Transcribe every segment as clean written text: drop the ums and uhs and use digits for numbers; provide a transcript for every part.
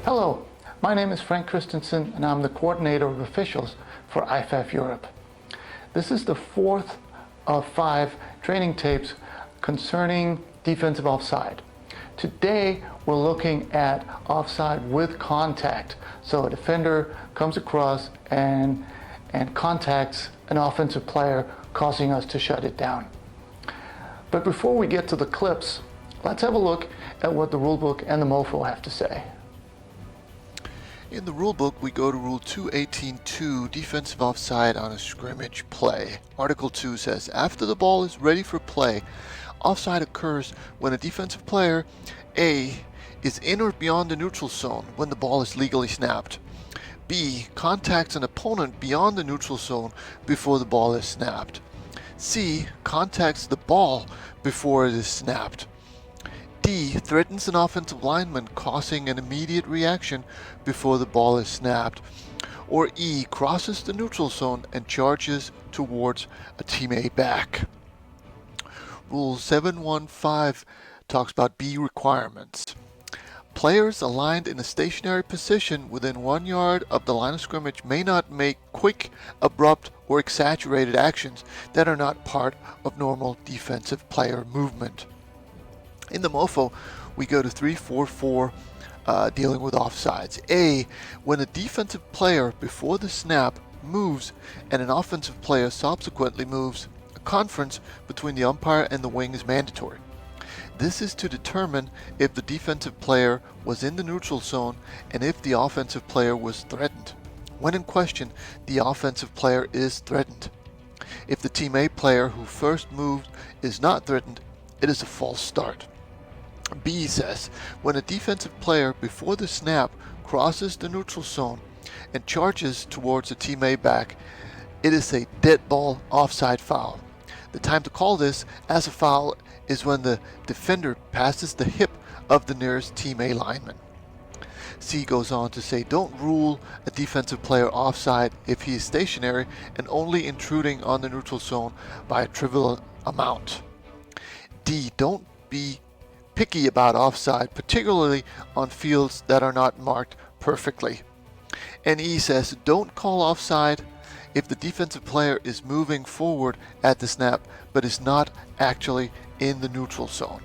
Hello, my name is Frank Christensen and I'm the coordinator of officials for IFAF Europe. This is the fourth of 5 training tapes concerning defensive offside. Today we're looking at offside with contact. So a defender comes across and contacts an offensive player, causing us to shut it down. But before we get to the clips, let's have a look at what the rulebook and the MOFO have to say. In the rulebook, we go to Rule 218.2, defensive offside on a scrimmage play. Article 2 says, after the ball is ready for play, offside occurs when a defensive player, A, is in or beyond the neutral zone when the ball is legally snapped. B, contacts an opponent beyond the neutral zone before the ball is snapped. C, contacts the ball before it is snapped. D, threatens an offensive lineman, causing an immediate reaction before the ball is snapped. Or E, crosses the neutral zone and charges towards a teammate back. Rule 715 talks about B requirements. Players aligned in a stationary position within 1 yard of the line of scrimmage may not make quick, abrupt, or exaggerated actions that are not part of normal defensive player movement. In the MOFO, we go to 344, dealing with offsides. A, when a defensive player before the snap moves and an offensive player subsequently moves, a conference between the umpire and the wing is mandatory. This is to determine if the defensive player was in the neutral zone and if the offensive player was threatened. When in question, the offensive player is threatened. If the team A player who first moved is not threatened, it is a false start. B says, when a defensive player before the snap crosses the neutral zone and charges towards a team A back, it is a dead ball offside foul. The time to call this as a foul is when the defender passes the hip of the nearest team A lineman. C goes on to say, don't rule a defensive player offside if he is stationary and only intruding on the neutral zone by a trivial amount. D, don't be picky about offside, particularly on fields that are not marked perfectly. And E says, don't call offside if the defensive player is moving forward at the snap but is not actually in the neutral zone.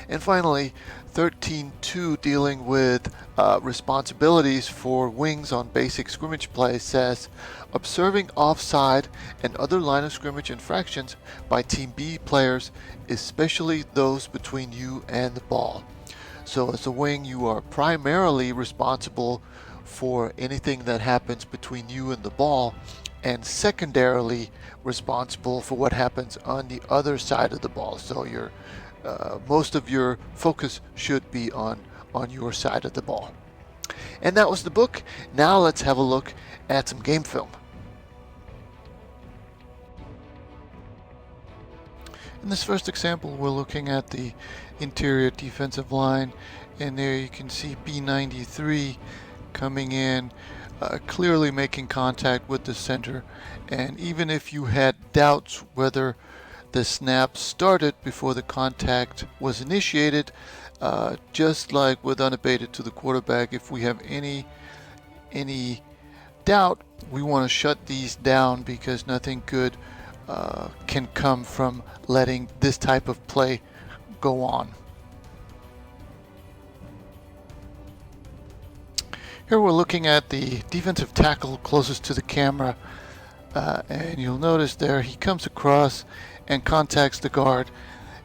And finally, 13.2, dealing with responsibilities for wings on basic scrimmage play, says, observing offside and other line of scrimmage infractions by Team B players, especially those between you and the ball. So as a wing, you are primarily responsible for anything that happens between you and the ball, and secondarily responsible for what happens on the other side of the ball. So your most of your focus should be on your side of the ball. And that was the book. Now let's have a look at some game film. In this first example, we're looking at the interior defensive line, and there you can see B93 coming in, clearly making contact with the center. And even if you had doubts whether the snap started before the contact was initiated, just like with unabated to the quarterback, if we have any doubt, we want to shut these down, because nothing good can come from letting this type of play go on. Here we're looking at the defensive tackle closest to the camera, and you'll notice there he comes across and contacts the guard,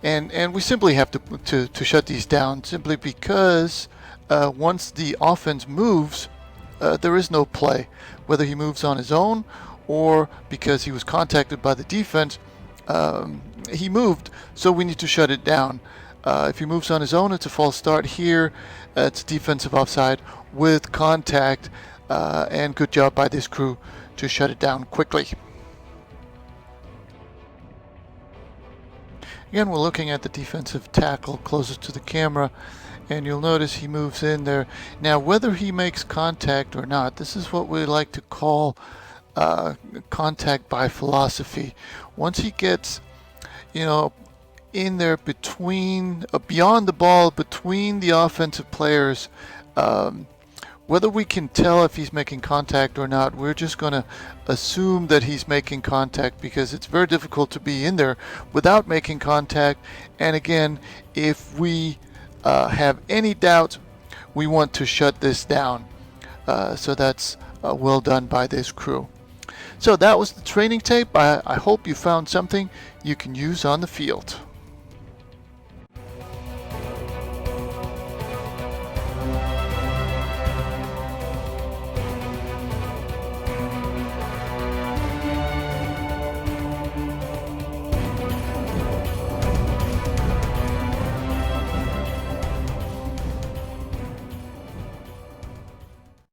and we simply have to shut these down, simply because once the offense moves, there is no play, whether he moves on his own or because he was contacted by the defense. He moved, so we need to shut it down. If he moves on his own, it's a false start. Here it's defensive offside with contact, and good job by this crew to shut it down quickly. Again, we're looking at the defensive tackle closest to the camera, and you'll notice he moves in there. Now, whether he makes contact or not, this is what we like to call contact by philosophy. Once he gets, in there between, beyond the ball, between the offensive players. Whether we can tell if he's making contact or not, we're just going to assume that he's making contact, because it's very difficult to be in there without making contact. And again, if we have any doubt, we want to shut this down. So that's well done by this crew. So that was the training tape. I hope you found something you can use on the field.